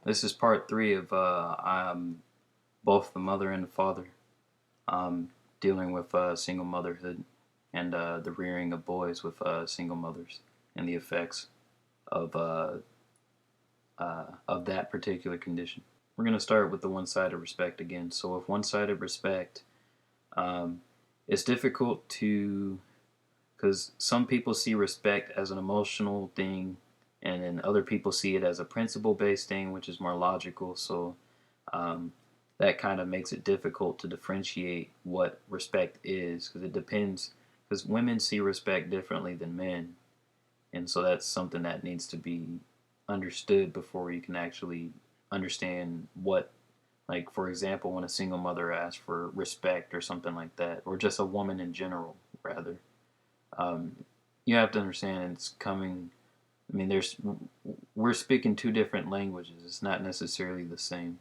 This is part three of both the mother and the father dealing with single motherhood and the rearing of boys with single mothers and the effects of that particular condition. We're going to start with the one-sided respect again. So with one-sided respect, um, it's difficult to, because some people see respect as an emotional thing, and then other people see it as a principle-based thing, which is more logical. So um, that kind of makes it difficult to differentiate what respect is, because it depends. Because women see respect differently than men, and so that's something that needs to be understood before you can actually understand what, like, for example, when a single mother asks for respect or something like that, or just a woman in general, rather, um, you have to understand it's coming. I mean, we're speaking two different languages. It's not necessarily the same.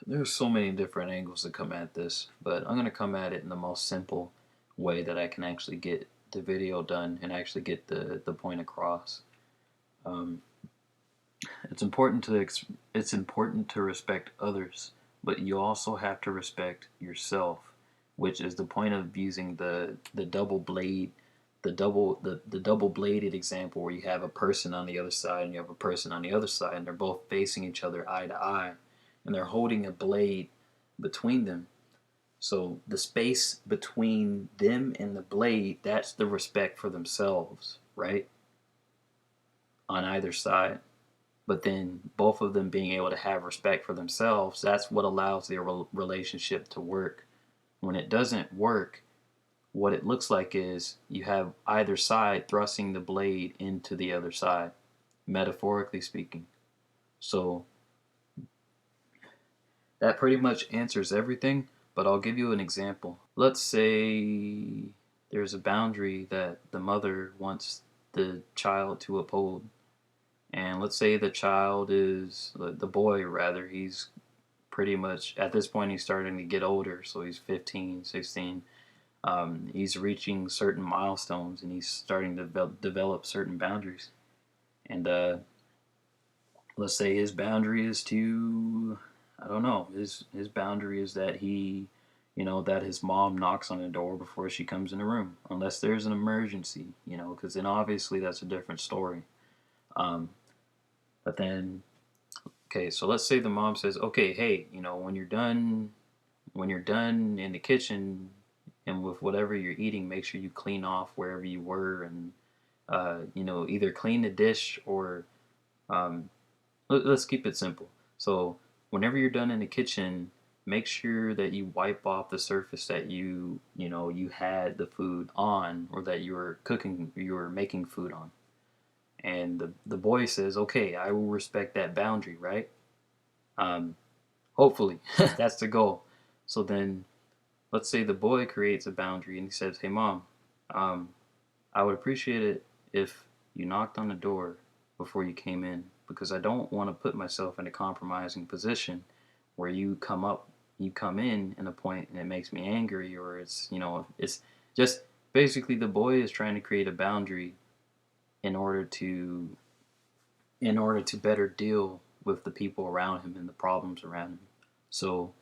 There's so many different angles to come at this, but I'm going to come at it in the most simple way that I can actually get the video done and actually get the point across. Um, it's important to it's important to respect others, but you also have to respect yourself, which is the point of using the double blade, the double bladed example where you have a person on the other side and you have a person on the other side and they're both facing each other eye to eye and they're holding a blade between them. So the space between them and the blade, that's the respect for themselves, right? On either side. But then both of them being able to have respect for themselves, that's what allows their relationship to work. When it doesn't work, what it looks like is you have either side thrusting the blade into the other side, metaphorically speaking. So that pretty much answers everything, but I'll give you an example. Let's say there's a boundary that the mother wants the child to uphold. And let's say the child is the boy, rather, he's pretty much at this point he's starting to get older, so he's 15, 16. He's reaching certain milestones and he's starting to develop certain boundaries. And let's say his boundary is to, I don't know, his boundary is that he, that his mom knocks on the door before she comes in the room, unless there's an emergency, because then obviously that's a different story. Um, but then, okay, so let's say the mom says, okay, hey, when you're done in the kitchen and with whatever you're eating, make sure you clean off wherever you were and either clean the dish or let's keep it simple. So whenever you're done in the kitchen, make sure that you wipe off the surface that you had the food on, or that you were making food on. And the boy says, okay, I will respect that boundary, right? Um, Hopefully, that's the goal. So then, let's say the boy creates a boundary and he says, hey, mom, um, I would appreciate it if you knocked on the door before you came in, because I don't want to put myself in a compromising position where you come in a point and it makes me angry, or it's just basically the boy is trying to create a boundary in order to better deal with the people around him and the problems around him. So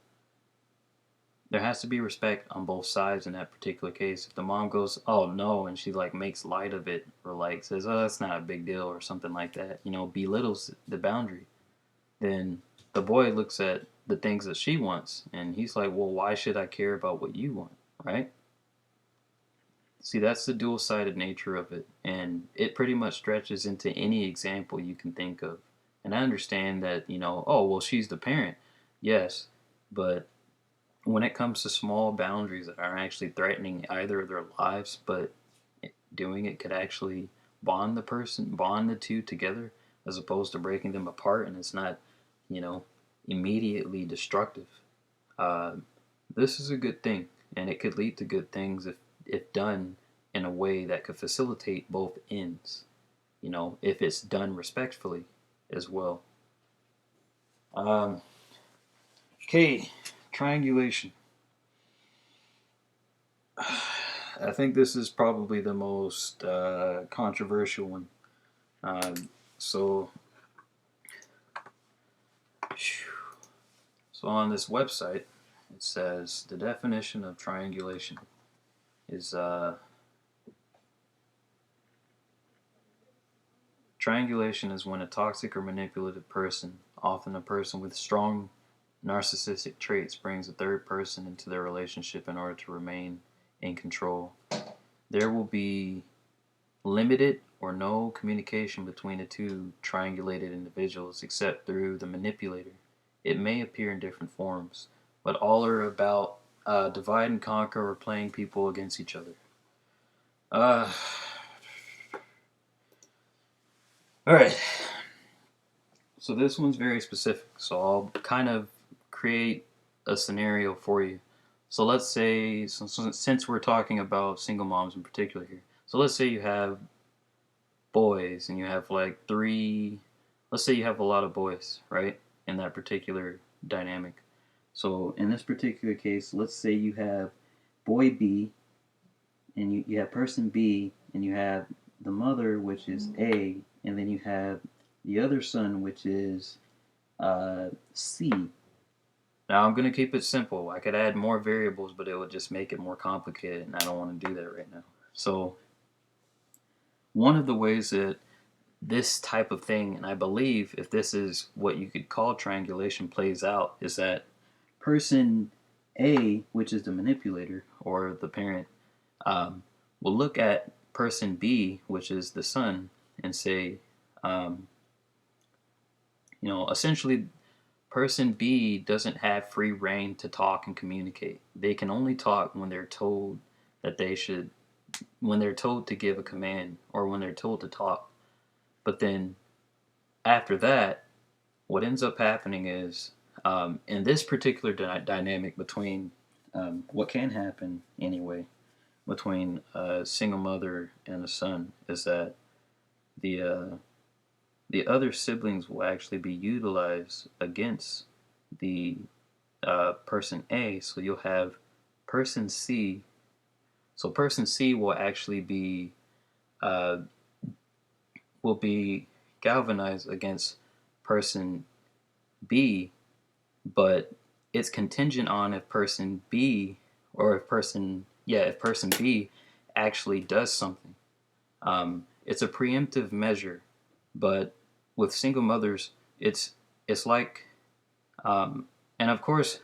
there has to be respect on both sides in that particular case. If the mom goes, "Oh no," and she like makes light of it or like says, "Oh, that's not a big deal" or something like that, belittles the boundary, then the boy looks at the things that she wants and he's like, "Well, why should I care about what you want?" Right? See, that's the dual-sided nature of it, and it pretty much stretches into any example you can think of. And I understand that, oh, well, she's the parent. Yes, but when it comes to small boundaries that aren't actually threatening either of their lives, but doing it could actually bond the two together, as opposed to breaking them apart, and it's not, you know, immediately destructive. Uh, this is a good thing, and it could lead to good things if done in a way that could facilitate both ends. If it's done respectfully as well. Um, okay, triangulation. I think this is probably the most controversial one. So, So on this website, it says the definition of triangulation is triangulation is when a toxic or manipulative person, often a person with strong narcissistic traits, brings a third person into their relationship in order to remain in control. There will be limited or no communication between the two triangulated individuals except through the manipulator. It may appear in different forms, but all are about divide and conquer or playing people against each other. Uh, all right. So this one's very specific. So I'll kind of create a scenario for you. So let's say, since we're talking about single moms in particular here, so let's say you have boys and you have like three, let's say you have a lot of boys, right? In that particular dynamic. So in this particular case, let's say you have boy B and you have person B and you have the mother, which is A, and then you have the other son, which is C. Now I'm going to keep it simple. I could add more variables, but it would just make it more complicated, and I don't want to do that right now. So one of the ways that this type of thing, and I believe if this is what you could call triangulation, plays out, is that person A, which is the manipulator or the parent, will look at person B, which is the son, and say, essentially, person B doesn't have free reign to talk and communicate. They can only talk when they're told that they should, when they're told to give a command or when they're told to talk. But then after that, what ends up happening is, in this particular dynamic between, what can happen anyway, between a single mother and a son, is that the the other siblings will actually be utilized against the person A. So you'll have person C. So person C will actually be uh, will be galvanized against person B, but it's contingent on if person B or if person B actually does something. It's a preemptive measure, but with single mothers, it's like, and of course,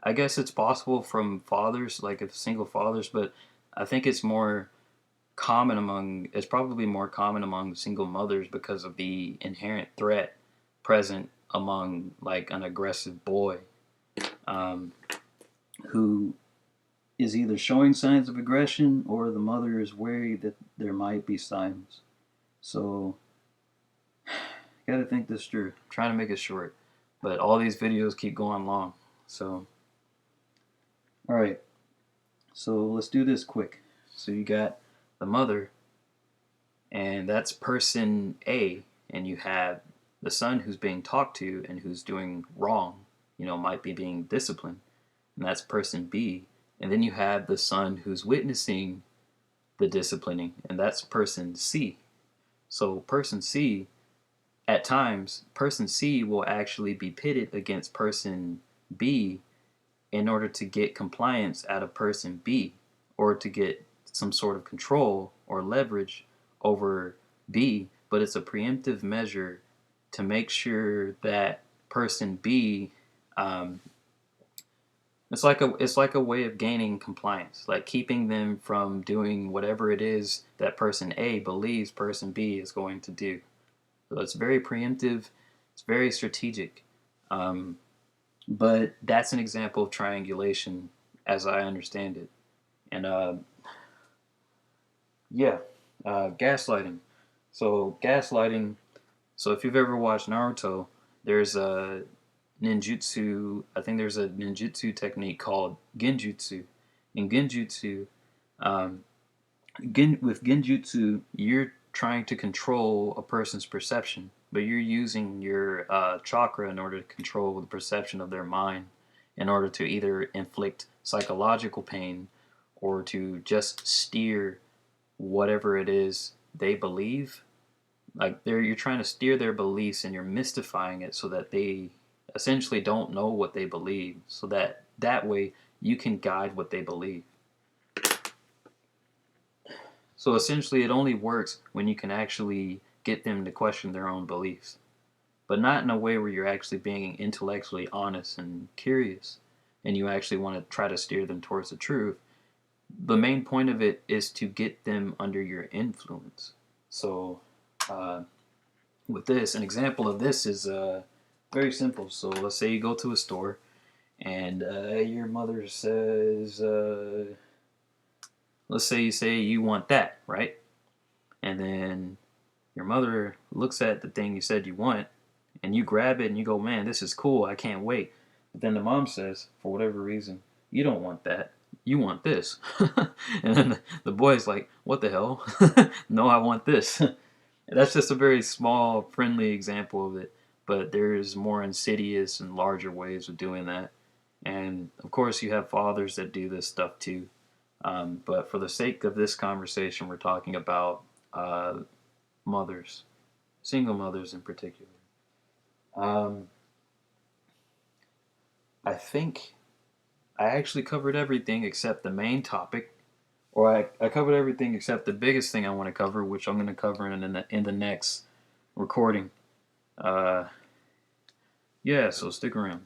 I guess it's possible from fathers, like if single fathers, but I think it's probably more common among single mothers because of the inherent threat present among like an aggressive boy, um, who is either showing signs of aggression or the mother is worried that there might be signs. So, gotta think this through. I'm trying to make it short, but all these videos keep going long. So, all right. So let's do this quick. So you got the mother, and that's person A, and you have the son who's being talked to and who's doing wrong, might be being disciplined, and that's person B. And then you have the son who's witnessing the disciplining, and that's person C. So person C, at times, person C will actually be pitted against person B in order to get compliance out of person B or to get some sort of control or leverage over B, but it's a preemptive measure to make sure that person B, it's like a way of gaining compliance, like keeping them from doing whatever it is that person A believes person B is going to do. So it's very preemptive, it's very strategic. But that's an example of triangulation as I understand it. And gaslighting. So gaslighting. So if you've ever watched Naruto, there's a ninjutsu. I think there's a ninjutsu technique called genjutsu. In genjutsu, um, with genjutsu, you're trying to control a person's perception, but you're using your chakra in order to control the perception of their mind, in order to either inflict psychological pain or to just steer whatever it is they believe. Like you're trying to steer their beliefs and you're mystifying it so that they essentially don't know what they believe, so that way you can guide what they believe. So essentially, it only works when you can actually get them to question their own beliefs, but not in a way where you're actually being intellectually honest and curious, and you actually want to try to steer them towards the truth. The main point of it is to get them under your influence. So, uh, with this, an example of this is very simple. So, let's say you go to a store and your mother says, let's say you say you want that, right? And then your mother looks at the thing you said you want, and you grab it and you go, man, this is cool. I can't wait. But then the mom says, for whatever reason, you don't want that. You want this. And then the boy's like, what the hell? No, I want this. That's just a very small, friendly example of it. But there's more insidious and larger ways of doing that. And of course, you have fathers that do this stuff too. But for the sake of this conversation, we're talking about mothers, single mothers in particular. Um, I think I actually covered everything except the main topic, or I covered everything except the biggest thing I want to cover, which I'm going to cover in the next recording. Uh, yeah, so stick around.